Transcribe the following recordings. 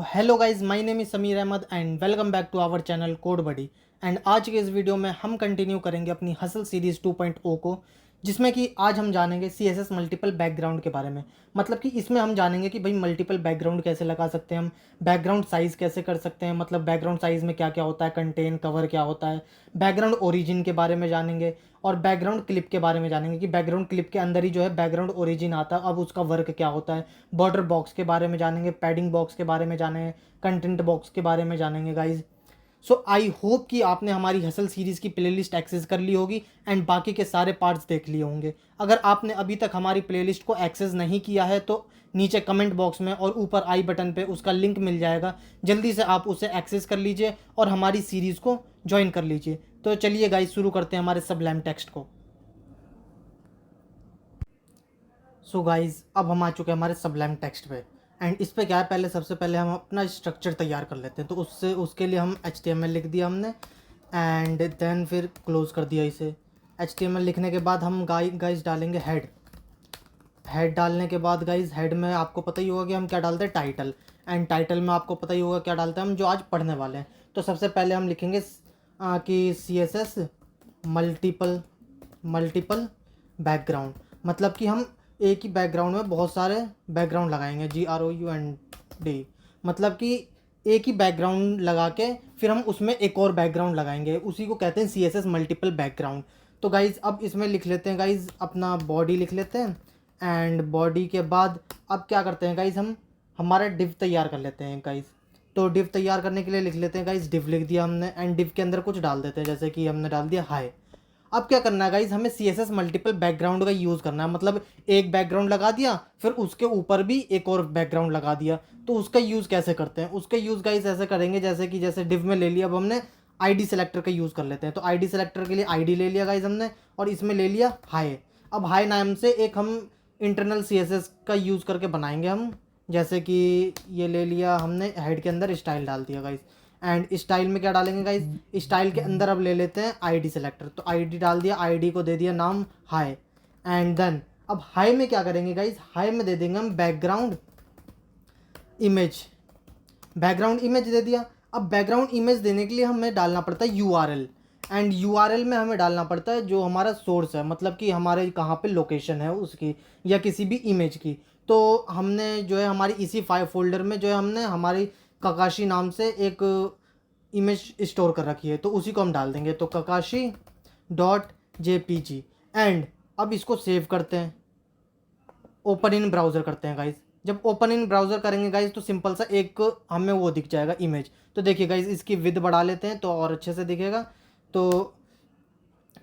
Hello guys, my name is Sameer Ahmed and welcome back to our channel code buddy. And आज के इस video में हम कंटिन्यू करेंगे अपनी हसल सीरीज़ 2.0 को, जिसमें कि आज हम जानेंगे CSS मल्टीपल बैकग्राउंड के बारे में। मतलब कि इसमें हम जानेंगे कि भाई मल्टीपल बैकग्राउंड कैसे लगा सकते हैं, हम बैकग्राउंड साइज़ कैसे कर सकते हैं, मतलब बैकग्राउंड साइज़ में क्या क्या होता है, कंटेन कवर क्या होता है, बैकग्राउंड ओरिजिन के बारे में जानेंगे और बैकग्राउंड क्लिप के बारे में जानेंगे कि बैकग्राउंड क्लिप के अंदर ही जो है बैकग्राउंड ओरिजिन आता है, अब उसका वर्क क्या होता है। बॉर्डर बॉक्स के बारे में जानेंगे, पैडिंग बॉक्स के बारे में जानेंगे, कंटेंट बॉक्स के बारे में जानेंगे गाइज। सो आई होप कि आपने हमारी हसल सीरीज़ की प्लेलिस्ट एक्सेस कर ली होगी एंड बाकी के सारे पार्ट्स देख लिए होंगे। अगर आपने अभी तक हमारी प्लेलिस्ट को एक्सेस नहीं किया है तो नीचे कमेंट बॉक्स में और ऊपर आई बटन पे उसका लिंक मिल जाएगा, जल्दी से आप उसे एक्सेस कर लीजिए और हमारी सीरीज़ को ज्वाइन कर लीजिए। तो चलिए गाइज शुरू करते हैं हमारे सबलैम टेक्स्ट को। सो गाइज अब हम आ चुके हैं हमारे सबलैम टेक्स्ट पे एंड इस पे क्या है, पहले सबसे पहले हम अपना स्ट्रक्चर तैयार कर लेते हैं। तो उसके लिए हम HTML लिख दिया हमने एंड देन फिर क्लोज कर दिया इसे। HTML लिखने के बाद हम गाइज डालेंगे हेड डालने के बाद गाइज हेड में आपको पता ही होगा कि हम क्या डालते हैं, टाइटल। एंड टाइटल में आपको पता ही होगा क्या डालते हैं हम, जो आज पढ़ने वाले हैं। तो सबसे पहले हम लिखेंगे कि CSS मल्टीपल बैकग्राउंड, मतलब कि हम एक ही बैकग्राउंड में बहुत सारे बैकग्राउंड लगाएंगे, GROUND, मतलब कि एक ही बैकग्राउंड लगा के फिर हम उसमें एक और बैकग्राउंड लगाएंगे, उसी को कहते हैं CSS मल्टीपल बैकग्राउंड। तो गाइज़ अब इसमें लिख लेते हैं गाइज़, अपना बॉडी लिख लेते हैं एंड बॉडी के बाद अब क्या करते हैं गाइज़, हम हमारा डिव तैयार कर लेते हैं गाइज़। तो डिव तैयार करने के लिए लिख लेते हैं गाइज़, डिव लिख दिया हमने एंड डिव के अंदर कुछ डाल देते हैं, जैसे कि हमने डाल दिया हाई। अब क्या करना है गाइज, हमें CSS मल्टीपल बैकग्राउंड का यूज़ करना है, मतलब एक बैकग्राउंड लगा दिया फिर उसके ऊपर भी एक और बैकग्राउंड लगा दिया। तो उसका यूज़ कैसे करते हैं, उसका यूज़ गाइज ऐसे करेंगे जैसे डिव में ले लिया, अब हमने ID सेलेक्टर का यूज़ कर लेते हैं। तो ID सेलेक्टर के लिए ID ले लिया गाइज हमने और इसमें ले लिया हाई। अब हाई नाम से एक हम इंटरनल CSS का यूज़ करके बनाएंगे हम, जैसे कि ये ले लिया हमने, हेड के अंदर स्टाइल डाल दिया गाइज। एंड स्टाइल में क्या डालेंगे गाइज, स्टाइल के अंदर अब ले लेते हैं ID सेलेक्टर। तो ID डाल दिया, ID को दे दिया नाम हाई एंड देन अब हाई में क्या करेंगे गाइज, हाई में दे देंगे हम बैकग्राउंड इमेज दे दिया। अब बैकग्राउंड इमेज देने के लिए हमें डालना पड़ता है URL एंड URL में हमें डालना पड़ता है जो हमारा सोर्स है, मतलब कि हमारे कहाँ पे लोकेशन है उसकी या किसी भी इमेज की। तो हमने जो है हमारी इसी फाइल फोल्डर में जो है हमने हमारी ककाशी नाम से एक इमेज स्टोर कर रखी है, तो उसी को हम डाल देंगे। तो kakashi.jpg एंड अब इसको सेव करते हैं, ओपन इन ब्राउज़र करते हैं गाइज। जब ओपन इन ब्राउज़र करेंगे गाइज तो सिंपल सा एक हमें वो दिख जाएगा इमेज। तो देखिए गाइज इसकी विद बढ़ा लेते हैं तो और अच्छे से दिखेगा। तो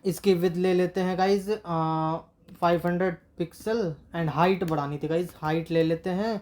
इसकी विद ले लेते हैं गाइज 500 पिक्सल एंड हाइट बढ़ानी थी गाइज, हाइट ले लेते हैं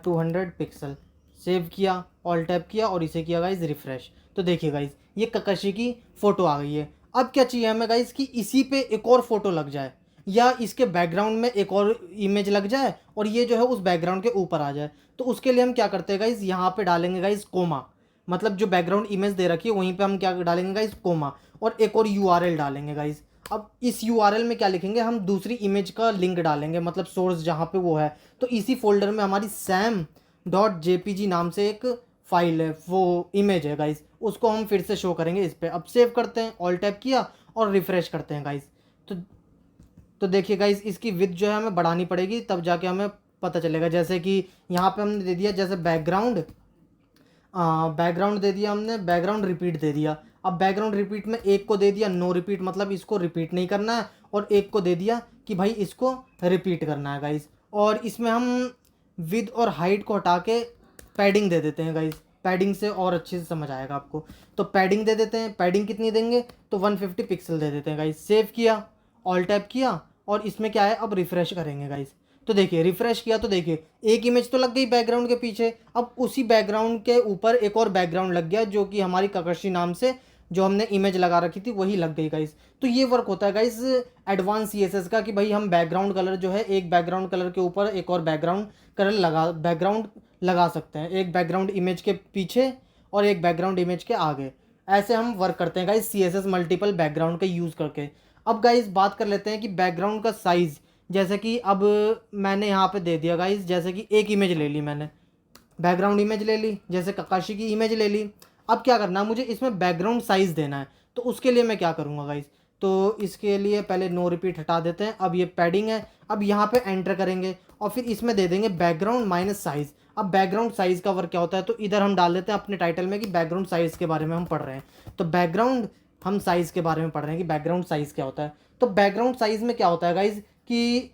200 पिक्सल। सेव किया, ऑल टैप किया और इसे किया गाइज रिफ्रेश। तो देखिए गाइज ये ककाशी की फ़ोटो आ गई है। अब क्या चाहिए हमें गाइज कि इसी पे एक और फोटो लग जाए या इसके बैकग्राउंड में एक और इमेज लग जाए और ये जो है उस बैकग्राउंड के ऊपर आ जाए। तो उसके लिए हम क्या करते हैं गाइज, यहाँ पे डालेंगे गाइज कोमा, मतलब जो बैकग्राउंड इमेज दे रखी है वहीं पे हम क्या डालेंगे गाइज, कोमा, और एक और URL डालेंगे गाइज। अब इस URL में क्या लिखेंगे, हम दूसरी इमेज का लिंक डालेंगे, मतलब सोर्स जहाँ पे वो है। तो इसी फोल्डर में हमारी sam.jpg नाम से एक फाइल है, वो इमेज है गाइज, उसको हम फिर से शो करेंगे इस पर। अब सेव करते हैं, ऑल टैप किया और रिफ्रेश करते हैं गाइज। तो तो देखिए गाइज इसकी विड्थ जो है हमें बढ़ानी पड़ेगी, तब जाके हमें पता चलेगा। जैसे कि यहाँ पे हमने दे दिया जैसे बैकग्राउंड दे दिया हमने, बैकग्राउंड रिपीट दे दिया। अब बैकग्राउंड रिपीट में एक को दे दिया नो रिपीट, मतलब इसको रिपीट नहीं करना है, और एक को दे दिया कि भाई इसको रिपीट करना है गाइज। और इसमें हम विद और हाइट को हटा के पैडिंग दे देते हैं गाइज, पैडिंग से और अच्छे से समझ आएगा आपको। तो पैडिंग दे देते हैं, पैडिंग कितनी देंगे तो 150 पिक्सल दे देते हैं गाइज। सेव किया, ऑल टैप किया और इसमें क्या है, अब रिफ्रेश करेंगे गाइज। तो देखिए रिफ्रेश किया तो देखिए एक इमेज तो लग गई बैकग्राउंड के पीछे, अब उसी बैकग्राउंड के ऊपर एक और बैकग्राउंड लग गया जो कि हमारी ककाशी नाम से जो हमने इमेज लगा रखी थी वही लग गई गाइस। तो ये वर्क होता है गाइस एडवांस CSS का, कि भाई हम बैकग्राउंड कलर जो है एक बैकग्राउंड कलर के ऊपर एक और बैकग्राउंड लगा सकते हैं, एक बैकग्राउंड इमेज के पीछे और एक बैकग्राउंड इमेज के आगे। ऐसे हम वर्क करते हैं गाइस CSS मल्टीपल बैकग्राउंड का यूज़ करके। अब गाइस बात कर लेते हैं कि बैकग्राउंड का साइज़, जैसे कि अब मैंने यहाँ पे दे दिया गाइस, जैसे कि एक इमेज ले ली मैंने, बैकग्राउंड इमेज ले ली, जैसे ककाशी की इमेज ले ली। अब क्या करना है मुझे, इसमें बैकग्राउंड साइज़ देना है। तो उसके लिए मैं क्या करूँगा गाइस, तो इसके लिए पहले नो रिपीट हटा देते हैं। अब ये पैडिंग है, अब यहाँ पे एंटर करेंगे और फिर इसमें दे देंगे बैकग्राउंड माइनस साइज़। अब बैकग्राउंड साइज़ का वर्क क्या होता है, तो इधर हम डाल देते हैं अपने टाइटल में कि बैकग्राउंड साइज़ के बारे में हम पढ़ रहे हैं। तो बैकग्राउंड हम साइज़ के बारे में पढ़ रहे हैं कि बैकग्राउंड साइज़ क्या होता है। तो बैकग्राउंड साइज़ में क्या होता है गाइज कि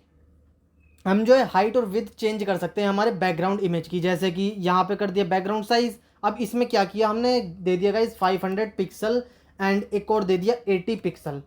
हम जो है हाइट और विड्थ चेंज कर सकते हैं हमारे बैकग्राउंड इमेज की। जैसे कि यहाँ पे कर दिया बैकग्राउंड साइज। अब इसमें क्या किया हमने, दे दिया गाइज 500 पिक्सल एंड एक और दे दिया 80 पिक्सल।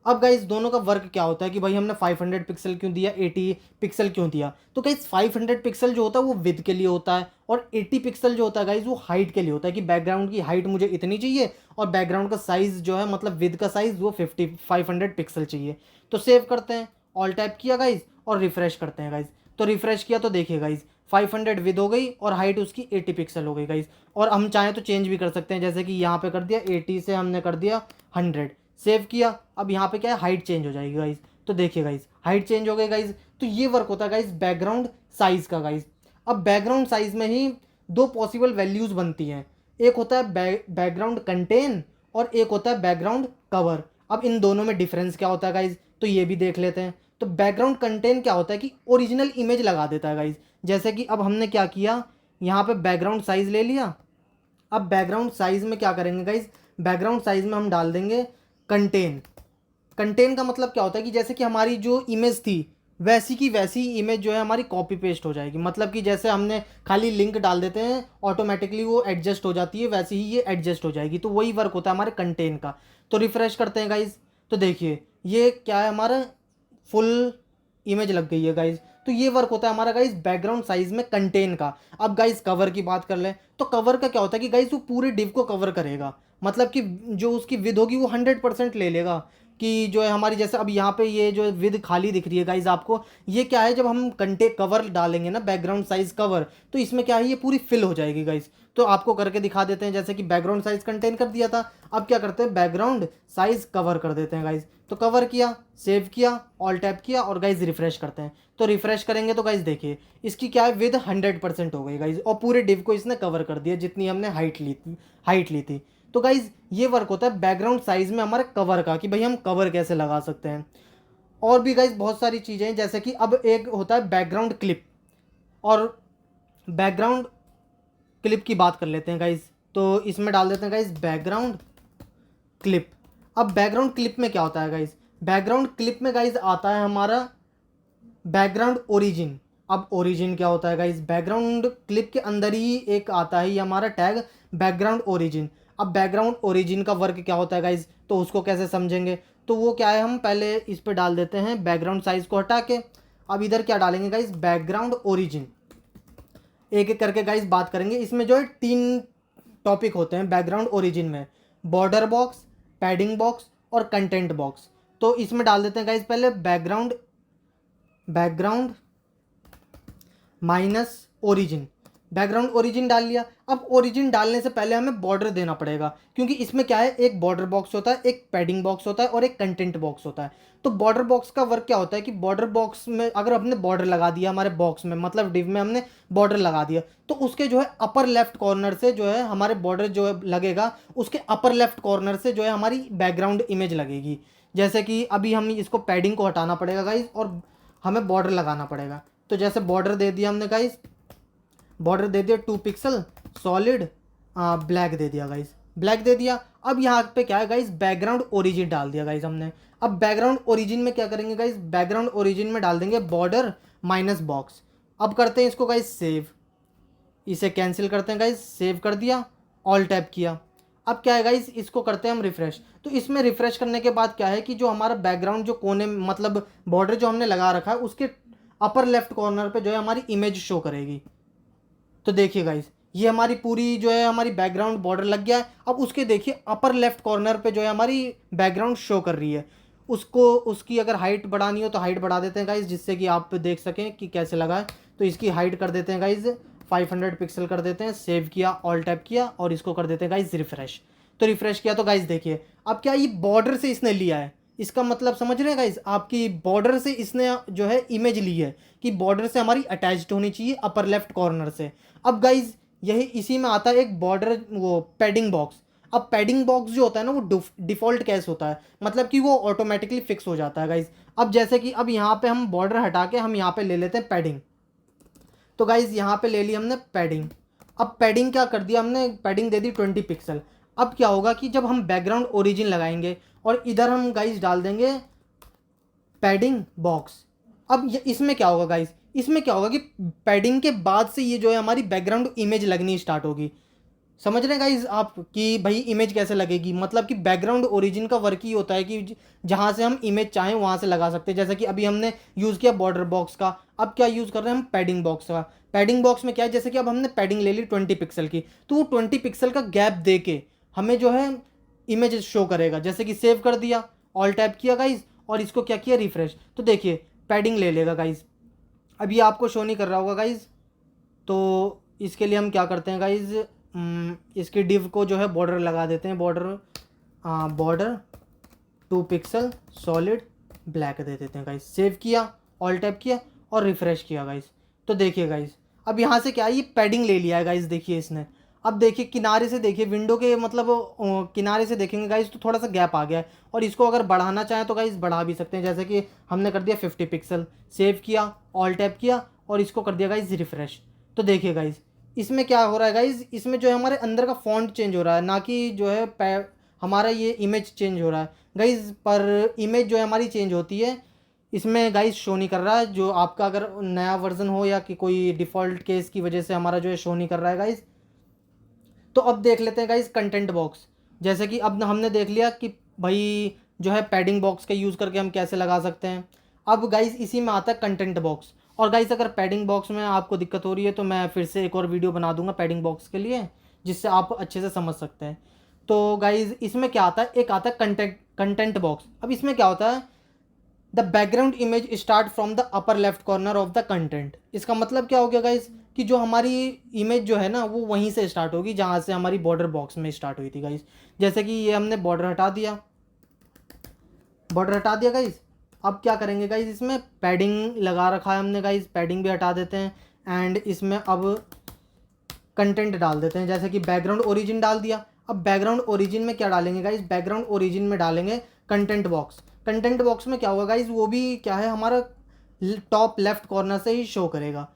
अब गाइज दोनों का वर्क क्या होता है कि भाई हमने 500 पिक्सल क्यों दिया, 80 पिक्सल क्यों दिया। तो गाइज 500 पिक्सल जो होता है वो विड्थ के लिए होता है और 80 पिक्सल जो होता है गाइज वो हाइट के लिए होता है कि बैकग्राउंड की हाइट मुझे इतनी चाहिए और बैकग्राउंड का साइज़ जो है मतलब विड्थ का साइज़ वो 500 पिक्सल चाहिए। तो सेव करते हैं, ऑल टैप किया गाइज और रिफ्रेश करते हैं गाइज। तो रिफ्रेश किया तो देखिए गाइज 500 विद हो गई और हाइट उसकी 80 पिक्सल हो गई गाइज। और हम चाहें तो चेंज भी कर सकते हैं, जैसे कि यहाँ पे कर दिया 80 से हमने कर दिया 100, सेव किया। अब यहाँ पे क्या है, हाइट चेंज हो जाएगी गाइज। तो देखिए गाइज हाइट चेंज हो गई गाइज। तो ये वर्क होता है गाइज बैकग्राउंड साइज का गाइज। अब बैकग्राउंड साइज में ही दो पॉसिबल वैल्यूज़ बनती हैं, एक होता है बैकग्राउंड कंटेन और एक होता है बैकग्राउंड कवर। अब इन दोनों में डिफरेंस क्या होता है गाइज, तो ये भी देख लेते हैं। तो बैकग्राउंड कंटेंट क्या होता है कि ओरिजिनल इमेज लगा देता है गाइज। जैसे कि अब हमने क्या किया, यहाँ पे बैकग्राउंड साइज ले लिया। अब बैकग्राउंड साइज में क्या करेंगे गाइज, बैकग्राउंड साइज में हम डाल देंगे कंटेन। कंटेन का मतलब क्या होता है कि जैसे कि हमारी जो इमेज थी वैसी की वैसी इमेज जो है हमारी कॉपी पेस्ट हो जाएगी। मतलब कि जैसे हमने खाली लिंक डाल देते हैं ऑटोमेटिकली वो एडजस्ट हो जाती है, वैसे ही ये एडजस्ट हो जाएगी। तो वही वर्क होता है हमारे कंटेन का। तो रिफ्रेश करते हैं गाइज, तो देखिए ये क्या है, हमारा फुल इमेज लग गई है गाइज। तो ये वर्क होता है हमारा गाइज बैकग्राउंड साइज में कंटेन का। अब गाइज कवर की बात कर लें तो कवर का क्या होता है कि गाइज वो पूरे डिव को कवर करेगा। मतलब कि जो उसकी विद होगी वो 100% ले लेगा कि जो है हमारी, जैसे अब यहाँ पे ये जो विद खाली दिख रही है गाइज आपको, ये क्या है जब हम कंटे कवर डालेंगे ना बैकग्राउंड साइज कवर, तो इसमें क्या है ये पूरी फिल हो जाएगी गाइज। तो आपको करके दिखा देते हैं, जैसे कि बैकग्राउंड साइज कंटेन कर दिया था, अब क्या करते हैं बैकग्राउंड साइज कवर कर देते हैं गाइज। तो कवर किया, सेव किया, ऑल टैप किया और गाइज रिफ्रेश करते हैं। तो रिफ्रेश करेंगे तो गाइज देखिए इसकी क्या है विद 100% हो गई गाइज और पूरे डिव को इसने कवर कर दिया जितनी हमने हाइट ली थी। तो गाइज ये वर्क होता है बैकग्राउंड साइज में हमारे कवर का कि भाई हम कवर कैसे लगा सकते हैं। और भी गाइज बहुत सारी चीज़ें हैं, जैसे कि अब एक होता है बैकग्राउंड क्लिप। और बैकग्राउंड क्लिप की बात कर लेते हैं गाइज। तो इसमें डाल देते हैं गाइज बैकग्राउंड क्लिप। अब बैकग्राउंड क्लिप में क्या होता है गाइज, बैकग्राउंड क्लिप में गाइज आता है हमारा बैकग्राउंड ओरिजिन। अब ओरिजिन क्या होता है गाइज, बैकग्राउंड क्लिप के अंदर ही एक आता है ये हमारा टैग बैकग्राउंड ओरिजिन। अब बैकग्राउंड ओरिजिन का वर्क क्या होता है गाइज, तो उसको कैसे समझेंगे, तो वो क्या है, हम पहले इस पर डाल देते हैं बैकग्राउंड साइज को हटा के। अब इधर क्या डालेंगे गाइज, बैकग्राउंड ओरिजिन। एक एक करके गाइज बात करेंगे। इसमें जो है 3 टॉपिक होते हैं बैकग्राउंड ओरिजिन में, बॉर्डर बॉक्स, पैडिंग बॉक्स और कंटेंट बॉक्स। तो इसमें डाल देते हैं गाइज पहले background minus origin. Background origin डाल लिया। अब ओरिजिन डालने से पहले हमें बॉर्डर देना पड़ेगा, क्योंकि इसमें क्या है, एक बॉर्डर बॉक्स होता है, एक पैडिंग बॉक्स होता है और एक कंटेंट बॉक्स होता है। तो बॉर्डर बॉक्स का वर्क क्या होता है कि बॉर्डर बॉक्स में अगर हमने बॉर्डर लगा दिया हमारे बॉक्स में, मतलब डिव में हमने बॉर्डर लगा दिया, तो उसके जो है अपर लेफ्ट कॉर्नर से जो है हमारे बॉर्डर जो है लगेगा, उसके अपर लेफ्ट कॉर्नर से जो है हमारी बैकग्राउंड इमेज लगेगी। जैसे कि अभी हम इसको पैडिंग को हटाना पड़ेगा गाइज और हमें बॉर्डर लगाना पड़ेगा। तो जैसे बॉर्डर दे दिया हमने गाइज, बॉर्डर दे दिया 2 पिक्सल सॉलिड ब्लैक दे दिया गाइज, ब्लैक दे दिया। अब यहाँ पे क्या है गाइज, बैकग्राउंड ओरिजिन डाल दिया गाइज हमने। अब बैकग्राउंड ओरिजिन में क्या करेंगे गाइज, बैकग्राउंड ओरिजिन में डाल देंगे बॉर्डर माइनस बॉक्स। अब करते हैं इसको गाइज सेव, इसे कैंसिल करते हैं गाइज, सेव कर दिया, ऑल टैप किया। अब क्या है गाइज, इसको करते हैं हम रिफ्रेश। तो इसमें रिफ्रेश करने के बाद क्या है कि जो हमारा बैकग्राउंड जो कोने मतलब बॉर्डर जो हमने लगा रखा है उसके अपर लेफ्ट कॉर्नर पे जो है हमारी इमेज शो करेगी। तो देखिए गाइज ये हमारी पूरी जो है हमारी बैकग्राउंड बॉर्डर लग गया है। अब उसके देखिए अपर लेफ्ट कॉर्नर पे जो है हमारी बैकग्राउंड शो कर रही है। उसको उसकी अगर हाइट बढ़ानी हो तो हाइट बढ़ा देते हैं गाइज, जिससे कि आप देख सकें कि कैसे लगा है। तो इसकी हाइट कर देते हैं गाइज 500 पिक्सल कर देते हैं, सेव किया, ऑल टैप किया और इसको कर देते हैं गाइज रिफ्रेश। तो रिफ्रेश किया तो गाइज देखिए अब क्या ये बॉर्डर से इसने लिया है, इसका मतलब समझ रहे हैं गाइज, आपकी बॉर्डर से इसने जो है इमेज ली है कि बॉर्डर से हमारी अटैच्ड होनी चाहिए अपर लेफ्ट कॉर्नर से। अब गाइज यही इसी में आता है एक बॉर्डर वो पैडिंग बॉक्स। अब पैडिंग बॉक्स जो होता है ना वो डिफ़ॉल्ट कैस होता है, मतलब कि वो ऑटोमेटिकली फिक्स हो जाता है गाइज। अब जैसे कि अब यहाँ पे हम बॉर्डर हटा के हम यहाँ पे ले लेते हैं पैडिंग। तो गाइज यहाँ पे ले ली हमने पैडिंग। अब पैडिंग क्या कर दिया हमने, पैडिंग दे दी 20 पिक्सल। अब क्या होगा कि जब हम बैकग्राउंड ओरिजिन लगाएंगे और इधर हम गाइज डाल देंगे पैडिंग बॉक्स। अब ये इसमें क्या होगा गाइज, इसमें क्या होगा कि पैडिंग के बाद से ये जो है हमारी बैकग्राउंड इमेज लगनी स्टार्ट होगी। समझ रहे हैं गाइज आप कि भाई इमेज कैसे लगेगी, मतलब कि बैकग्राउंड ओरिजिन का वर्क ही होता है कि जहाँ से हम इमेज चाहें वहाँ से लगा सकते हैं। जैसे कि अभी हमने यूज़ किया बॉर्डर बॉक्स का, अब क्या यूज़ कर रहे हैं हम पैडिंग बॉक्स का। पैडिंग बॉक्स में क्या है, जैसे कि अब हमने पैडिंग ले ली 20 पिक्सल की, तो वो 20 पिक्सल का गैप दे के हमें जो है इमेज शो करेगा। जैसे कि सेव कर दिया, ऑल टैप किया गाइज और इसको क्या किया रिफ्रेश, तो देखिए पैडिंग ले लेगा गाइज। अभी आपको शो नहीं कर रहा होगा गाइज, तो इसके लिए हम क्या करते हैं गाइज, इसकी डिव को जो है बॉर्डर लगा देते हैं, बॉर्डर 2 पिक्सल सॉलिड ब्लैक दे देते हैं गाइज। सेव किया, ऑल टैप किया और रिफ्रेश किया गाइज। तो देखिए गाइज अब यहाँ से क्या है, ये पैडिंग ले लिया है गाइज, देखिए इसने। अब देखिए किनारे से, देखिए विंडो के मतलब किनारे से देखेंगे गाइज तो थोड़ा सा गैप आ गया है, और इसको अगर बढ़ाना चाहें तो गाइज बढ़ा भी सकते हैं। जैसे कि हमने कर दिया 50 पिक्सल, सेव किया, ऑल टैप किया और इसको कर दिया गाइज रिफ्रेश। तो देखिए गाइज इसमें क्या हो रहा है गाइज, इसमें जो है हमारे अंदर का फॉन्ट चेंज हो रहा है, ना कि जो है हमारा ये इमेज चेंज हो रहा है गाइज। पर इमेज जो है हमारी चेंज होती है, इसमें गाइज शो नहीं कर रहा है। जो आपका अगर नया वर्जन हो या कि कोई डिफ़ॉल्ट केस की वजह से हमारा जो है शो नहीं कर रहा है गाइज। तो अब देख लेते हैं गाइज कंटेंट बॉक्स। जैसे कि अब हमने देख लिया कि भाई जो है पैडिंग बॉक्स का यूज़ करके हम कैसे लगा सकते हैं। अब गाइज इसी में आता है कंटेंट बॉक्स। और गाइज अगर पैडिंग बॉक्स में आपको दिक्कत हो रही है तो मैं फिर से एक और वीडियो बना दूंगा पैडिंग बॉक्स के लिए, जिससे आप अच्छे से समझ सकते हैं। तो गाइज इसमें क्या आता है, एक आता है कंटेंट बॉक्स। अब इसमें क्या होता है, the background image start from the upper left corner of the content. इसका मतलब क्या हो गया गाइज कि जो हमारी इमेज जो है ना वो वहीं से स्टार्ट होगी जहाँ से हमारी बॉर्डर बॉक्स में स्टार्ट हुई थी गाइज। जैसे कि ये हमने बॉर्डर हटा दिया, गाइज। अब क्या करेंगे गाइज, इसमें पैडिंग लगा रखा है हमने गाइज, पैडिंग भी हटा देते हैं। एंड इसमें अब कंटेंट डाल देते हैं, जैसे कि बैकग्राउंड ओरिजिन डाल दिया। अब बैकग्राउंड ओरिजिन में क्या डालेंगे गाइज, बैकग्राउंड ओरिजिन में डालेंगे कंटेंट बॉक्स। कंटेंट बॉक्स में क्या होगा गाइज, वो भी क्या है हमारा टॉप लेफ्ट कॉर्नर से ही शो करेगा।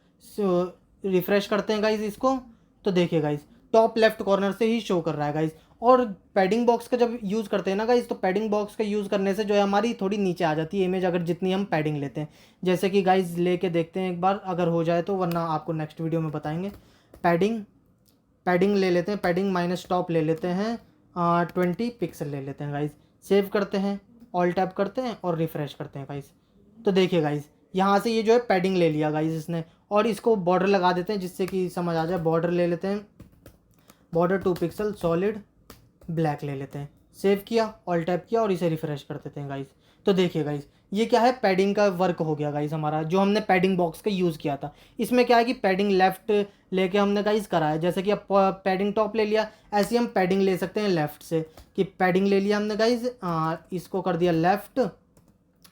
रिफ्रेश करते हैं गाइज इसको, तो देखिए गाइज टॉप लेफ्ट कॉर्नर से ही शो कर रहा है गाइज। और पैडिंग बॉक्स का जब यूज़ करते हैं ना गाइज, तो पैडिंग बॉक्स का यूज़ करने से जो है हमारी थोड़ी नीचे आ जाती है इमेज, अगर जितनी हम पैडिंग लेते हैं। जैसे कि गाइज लेके देखते हैं एक बार, अगर हो जाए तो, वरना आपको नेक्स्ट वीडियो में बताएंगे। पैडिंग ले लेते हैं, पैडिंग माइनस टॉप ले लेते हैं, 20 पिक्सल ले लेते हैं गाइज। सेव करते हैं, ऑल टैप करते हैं और रिफ्रेश करते हैं गाइज। तो देखिए गाइज यहाँ से ये जो है पैडिंग ले लिया गाइज इसने, और इसको बॉर्डर लगा देते हैं जिससे कि समझ आ जाए। बॉर्डर ले लेते हैं, बॉर्डर 2 पिक्सल सॉलिड ब्लैक ले लेते हैं। सेव किया, ऑल टैप किया और इसे रिफ्रेश कर देते हैं गाइज। तो देखिए गाइज ये क्या है, पैडिंग का वर्क हो गया गाइज हमारा, जो हमने पैडिंग बॉक्स का यूज़ किया था। इसमें क्या है कि पैडिंग लेफ्ट लेके हमने गाइज करा है। जैसे कि अब पैडिंग टॉप ले लिया, ऐसे ही हम पैडिंग ले सकते हैं लेफ्ट से, कि पैडिंग ले लिया हमने गाइज, इसको कर दिया लेफ्ट।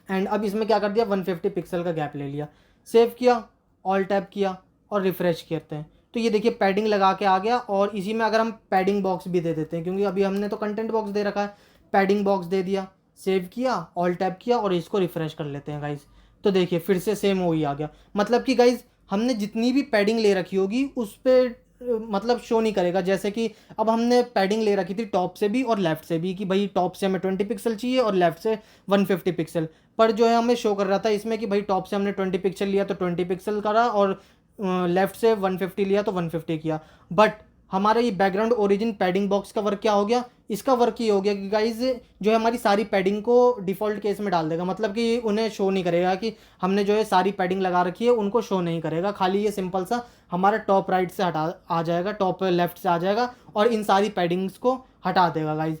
एंड अब इसमें क्या कर दिया, 150 पिक्सल का गैप ले लिया। सेव किया, ऑल टैप किया और रिफ्रेश करते हैं, तो ये देखिए पैडिंग लगा के आ गया। और इसी में अगर हम पैडिंग बॉक्स भी दे देते हैं, क्योंकि अभी हमने तो कंटेंट बॉक्स दे रखा है, पैडिंग बॉक्स दे दिया, सेव किया, ऑल टैप किया और इसको रिफ्रेश कर लेते हैं गाइज। तो देखिए फिर से सेम वही आ गया। मतलब कि गाइज हमने जितनी भी पैडिंग ले रखी होगी उस पर मतलब शो नहीं करेगा। जैसे कि अब हमने पैडिंग ले रखी थी टॉप से भी और लेफ्ट से भी, कि भाई टॉप से हमें 20 पिक्सल चाहिए और लेफ्ट से 150 पिक्सल, पर जो है हमें शो कर रहा था इसमें कि भाई टॉप से हमने 20 पिक्सल लिया तो 20 पिक्सल करा, और लेफ्ट से 150 लिया तो 150 किया। बट हमारा ये बैकग्राउंड ओरिजिन पैडिंग बॉक्स का वर्क क्या हो गया, इसका वर्क ये हो गया कि गाइज जो है हमारी सारी पैडिंग को डिफ़ॉल्ट केस में डाल देगा। मतलब कि उन्हें शो नहीं करेगा कि हमने जो है सारी पैडिंग लगा रखी है, उनको शो नहीं करेगा। खाली ये सिंपल सा हमारा टॉप राइट से हटा आ जाएगा, टॉप लेफ्ट से आ जाएगा और इन सारी पैडिंग्स को हटा देगा गाइज।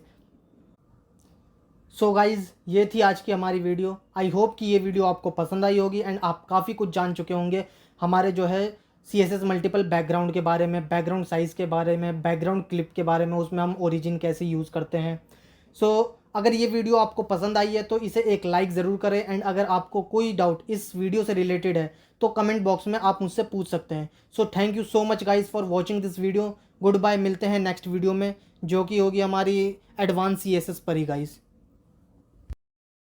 सो गाइज ये थी आज की हमारी वीडियो। आई होप कि ये वीडियो आपको पसंद आई होगी एंड आप काफ़ी कुछ जान चुके होंगे हमारे जो है CSS मल्टीपल बैकग्राउंड के बारे में, बैकग्राउंड साइज़ के बारे में, बैकग्राउंड क्लिप के बारे में, उसमें हम ओरिजिन कैसे यूज़ करते हैं। सो अगर ये वीडियो आपको पसंद आई है तो इसे एक लाइक ज़रूर करें, एंड अगर आपको कोई डाउट इस वीडियो से रिलेटेड है तो कमेंट बॉक्स में आप मुझसे पूछ सकते हैं। So thank you so much guys for watching this video. Good bye, मिलते हैं नेक्स्ट वीडियो में जो कि होगी हमारी एडवांस CSS पर ही गाइज।